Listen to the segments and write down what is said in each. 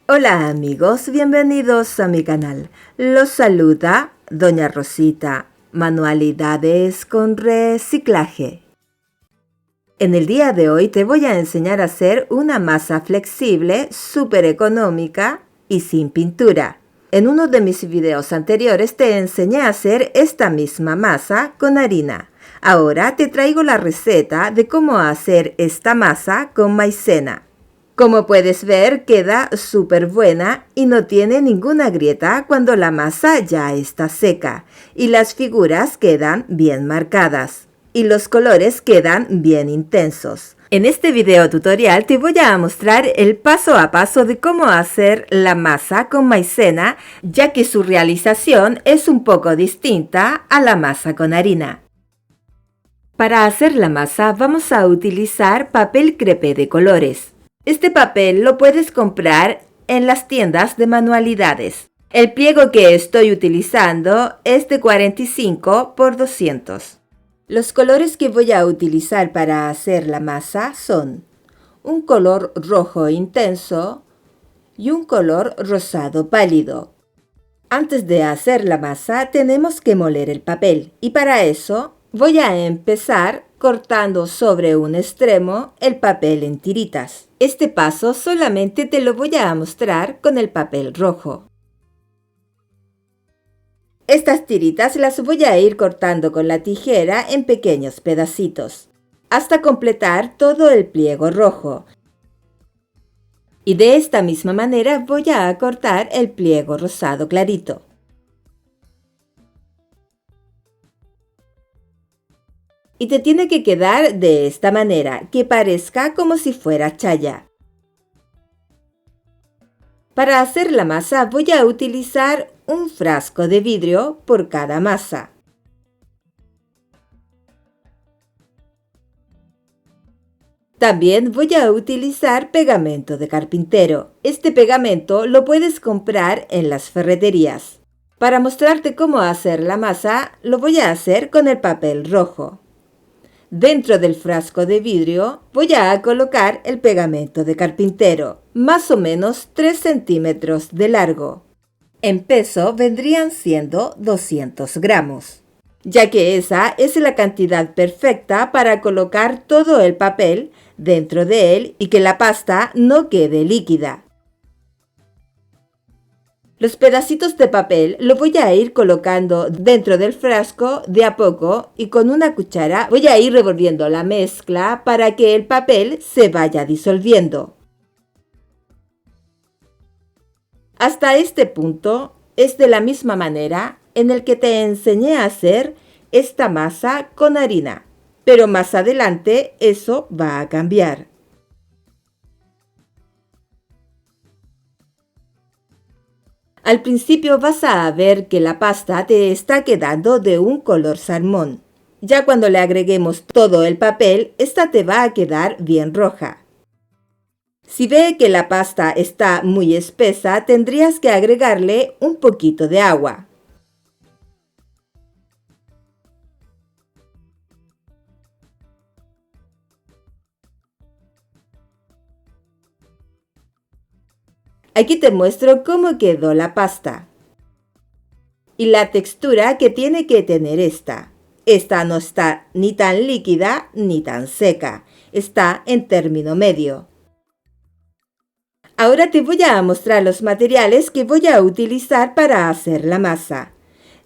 Hola amigos, bienvenidos a mi canal. Los saluda Doña Rosita, Manualidades con Reciclaje. En el día de hoy te voy a enseñar a hacer una masa flexible, súper económica y sin pintura. En uno de mis videos anteriores te enseñé a hacer esta misma masa con harina. Ahora te traigo la receta de cómo hacer esta masa con maicena. Como puedes ver, queda súper buena y no tiene ninguna grieta cuando la masa ya está seca y las figuras quedan bien marcadas y los colores quedan bien intensos. En este video tutorial te voy a mostrar el paso a paso de cómo hacer la masa con maicena, ya que su realización es un poco distinta a la masa con harina. Para hacer la masa vamos a utilizar papel crepé de colores. Este papel lo puedes comprar en las tiendas de manualidades. El pliego que estoy utilizando es de 45 por 200. Los colores que voy a utilizar para hacer la masa son un color rojo intenso y un color rosado pálido. Antes de hacer la masa tenemos que moler el papel y para eso voy a empezar cortando sobre un extremo el papel en tiritas. Este paso solamente te lo voy a mostrar con el papel rojo. Estas tiritas las voy a ir cortando con la tijera en pequeños pedacitos, hasta completar todo el pliego rojo. Y de esta misma manera voy a cortar el pliego rosado clarito. Y te tiene que quedar de esta manera, que parezca como si fuera chaya. Para hacer la masa voy a utilizar un frasco de vidrio por cada masa. También voy a utilizar pegamento de carpintero. Este pegamento lo puedes comprar en las ferreterías. Para mostrarte cómo hacer la masa, lo voy a hacer con el papel rojo. Dentro del frasco de vidrio voy a colocar el pegamento de carpintero, más o menos 3 centímetros de largo. En peso vendrían siendo 200 gramos, ya que esa es la cantidad perfecta para colocar todo el papel dentro de él y que la pasta no quede líquida. Los pedacitos de papel lo voy a ir colocando dentro del frasco de a poco y con una cuchara voy a ir revolviendo la mezcla para que el papel se vaya disolviendo. Hasta este punto es de la misma manera en el que te enseñé a hacer esta masa con harina, pero más adelante eso va a cambiar. Al principio vas a ver que la pasta te está quedando de un color salmón. Ya cuando le agreguemos todo el papel, esta te va a quedar bien roja. Si ve que la pasta está muy espesa, tendrías que agregarle un poquito de agua. Aquí te muestro cómo quedó la pasta y la textura que tiene que tener esta. Esta no está ni tan líquida ni tan seca, está en término medio. Ahora te voy a mostrar los materiales que voy a utilizar para hacer la masa.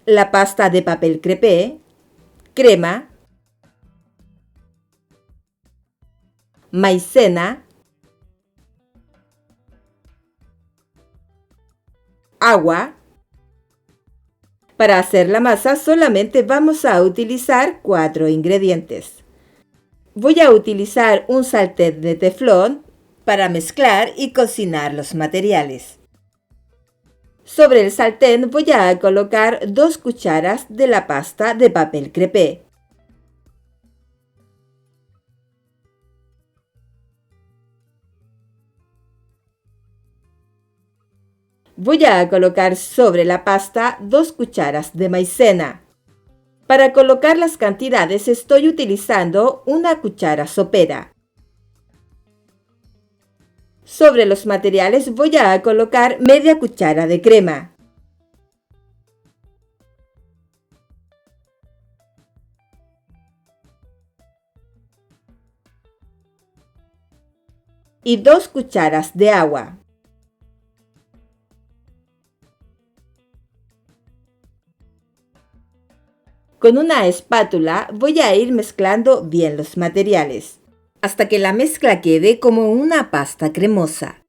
La pasta de papel crepé, crema, maicena, agua. Para hacer la masa solamente vamos a utilizar 4 ingredientes. Voy a utilizar un sartén de teflón para mezclar y cocinar los materiales. Sobre el sartén voy a colocar 2 cucharas de la pasta de papel crepé. Voy a colocar sobre la pasta 2 cucharas de maicena. Para colocar las cantidades estoy utilizando una cuchara sopera. Sobre los materiales voy a colocar media cuchara de crema. Y 2 cucharas de agua. Con una espátula voy a ir mezclando bien los materiales, hasta que la mezcla quede como una pasta cremosa.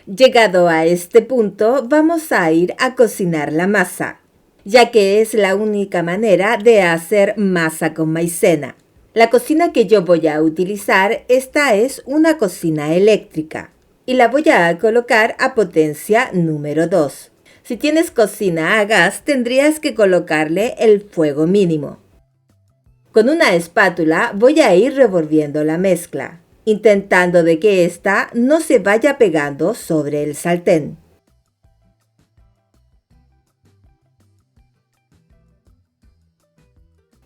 Llegado a este punto, vamos a ir a cocinar la masa, ya que es la única manera de hacer masa con maicena. La cocina que yo voy a utilizar, esta es una cocina eléctrica, y la voy a colocar a potencia número 2. Si tienes cocina a gas, tendrías que colocarle el fuego mínimo. Con una espátula voy a ir revolviendo la mezcla, intentando de que ésta no se vaya pegando sobre el sartén.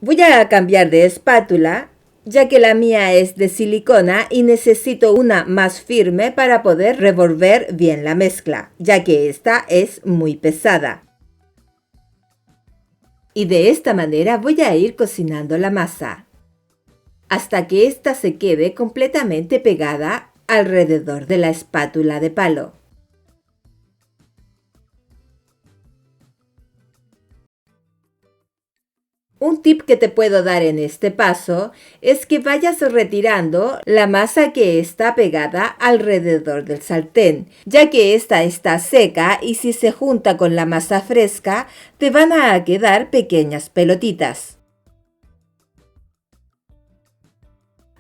Voy a cambiar de espátula, ya que la mía es de silicona y necesito una más firme para poder revolver bien la mezcla, ya que esta es muy pesada. Y de esta manera voy a ir cocinando la masa, hasta que ésta se quede completamente pegada alrededor de la espátula de palo. Un tip que te puedo dar en este paso es que vayas retirando la masa que está pegada alrededor del sartén, ya que esta está seca y si se junta con la masa fresca te van a quedar pequeñas pelotitas.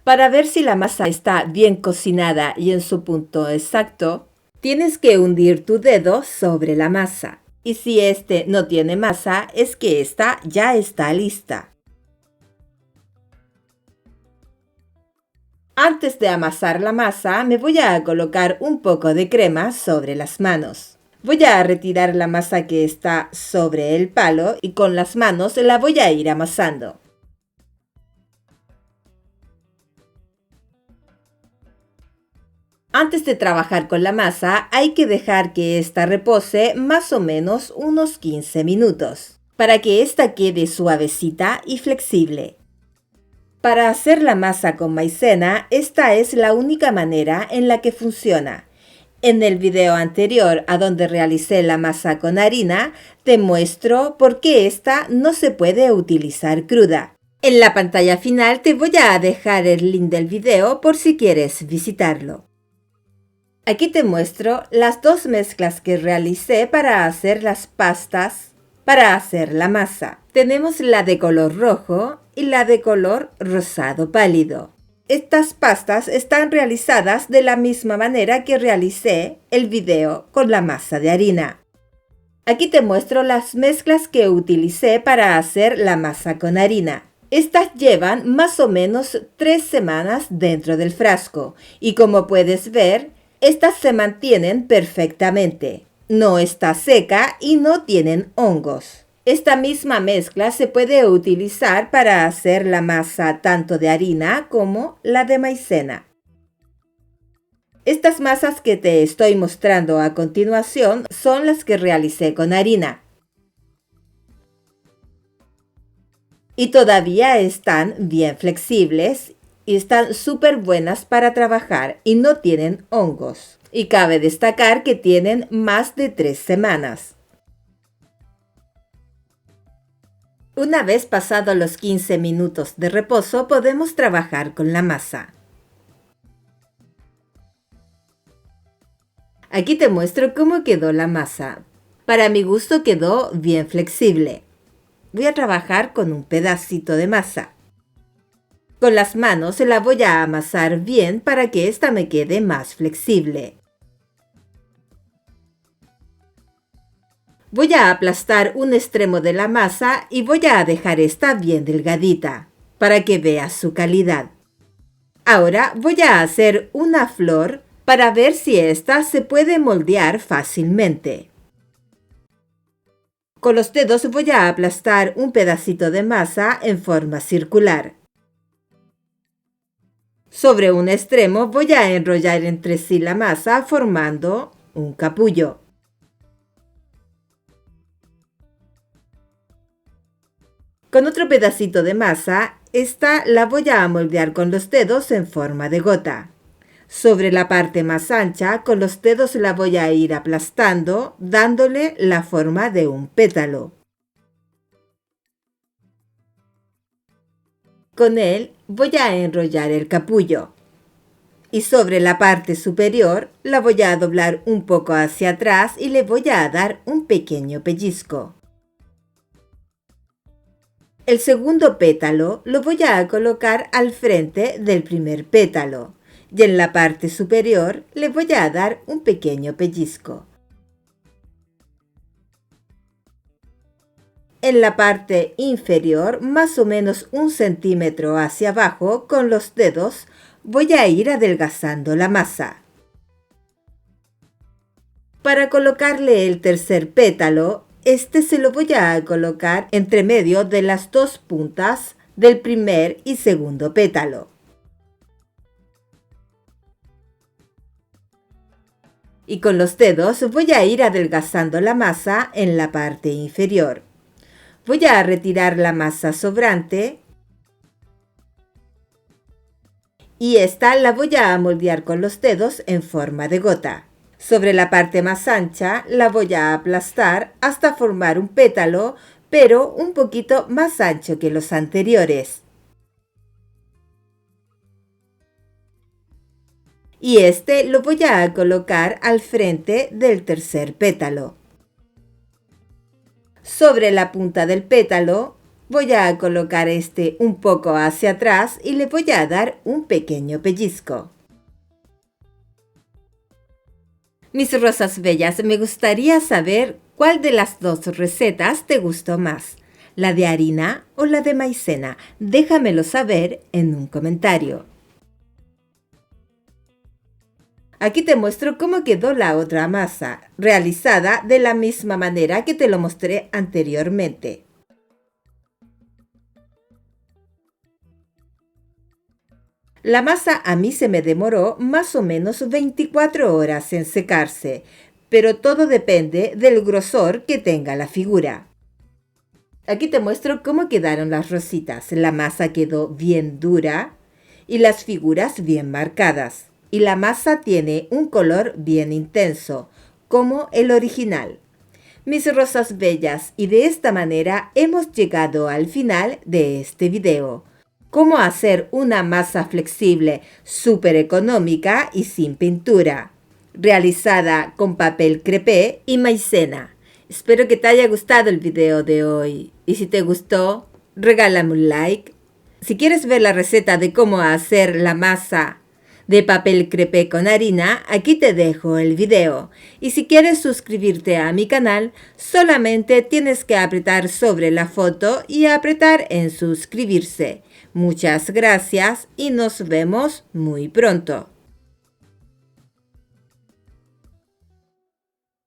Para ver si la masa está bien cocinada y en su punto exacto, tienes que hundir tu dedo sobre la masa. Y si este no tiene masa, es que esta ya está lista. Antes de amasar la masa, me voy a colocar un poco de crema sobre las manos. Voy a retirar la masa que está sobre el palo y con las manos la voy a ir amasando. Antes de trabajar con la masa, hay que dejar que ésta repose más o menos unos 15 minutos, para que ésta quede suavecita y flexible. Para hacer la masa con maicena, esta es la única manera en la que funciona. En el video anterior, a donde realicé la masa con harina, te muestro por qué esta no se puede utilizar cruda. En la pantalla final te voy a dejar el link del video por si quieres visitarlo. Aquí te muestro las dos mezclas que realicé para hacer las pastas, para hacer la masa. Tenemos la de color rojo y la de color rosado pálido. Estas pastas están realizadas de la misma manera que realicé el video con la masa de harina. Aquí te muestro las mezclas que utilicé para hacer la masa con harina. Estas llevan más o menos 3 semanas dentro del frasco y como puedes ver, estas se mantienen perfectamente. No está seca y no tienen hongos. Esta misma mezcla se puede utilizar para hacer la masa tanto de harina como la de maicena. Estas masas que te estoy mostrando a continuación son las que realicé con harina. Y todavía están bien flexibles y están súper buenas para trabajar y no tienen hongos. Y cabe destacar que tienen más de 3 semanas. Una vez pasados los 15 minutos de reposo, podemos trabajar con la masa. Aquí te muestro cómo quedó la masa. Para mi gusto quedó bien flexible. Voy a trabajar con un pedacito de masa. Con las manos la voy a amasar bien para que esta me quede más flexible. Voy a aplastar un extremo de la masa y voy a dejar esta bien delgadita para que veas su calidad. Ahora voy a hacer una flor para ver si esta se puede moldear fácilmente. Con los dedos voy a aplastar un pedacito de masa en forma circular. Sobre un extremo voy a enrollar entre sí la masa formando un capullo. Con otro pedacito de masa, esta la voy a moldear con los dedos en forma de gota. Sobre la parte más ancha, con los dedos la voy a ir aplastando, dándole la forma de un pétalo. Con él voy a enrollar el capullo. Y sobre la parte superior la voy a doblar un poco hacia atrás y le voy a dar un pequeño pellizco. El segundo pétalo lo voy a colocar al frente del primer pétalo y en la parte superior le voy a dar un pequeño pellizco. En la parte inferior, más o menos 1 centímetro hacia abajo, con los dedos voy a ir adelgazando la masa. Para colocarle el tercer pétalo, este se lo voy a colocar entre medio de las dos puntas del primer y segundo pétalo. Y con los dedos voy a ir adelgazando la masa en la parte inferior. Voy a retirar la masa sobrante y esta la voy a moldear con los dedos en forma de gota. Sobre la parte más ancha la voy a aplastar hasta formar un pétalo, pero un poquito más ancho que los anteriores. Y este lo voy a colocar al frente del tercer pétalo. Sobre la punta del pétalo voy a colocar este un poco hacia atrás y le voy a dar un pequeño pellizco. Mis rosas bellas, me gustaría saber cuál de las dos recetas te gustó más, la de harina o la de maicena. Déjamelo saber en un comentario. Aquí te muestro cómo quedó la otra masa, realizada de la misma manera que te lo mostré anteriormente. La masa a mí se me demoró más o menos 24 horas en secarse, pero todo depende del grosor que tenga la figura. Aquí te muestro cómo quedaron las rositas. La masa quedó bien dura y las figuras bien marcadas. Y la masa tiene un color bien intenso, como el original. Mis rosas bellas, y de esta manera hemos llegado al final de este video. Cómo hacer una masa flexible, súper económica y sin pintura, realizada con papel crepé y maicena. Espero que te haya gustado el video de hoy. Y si te gustó, regálame un like. Si quieres ver la receta de cómo hacer la masa de papel crepé con harina, aquí te dejo el video. Y si quieres suscribirte a mi canal, solamente tienes que apretar sobre la foto y apretar en suscribirse. Muchas gracias y nos vemos muy pronto.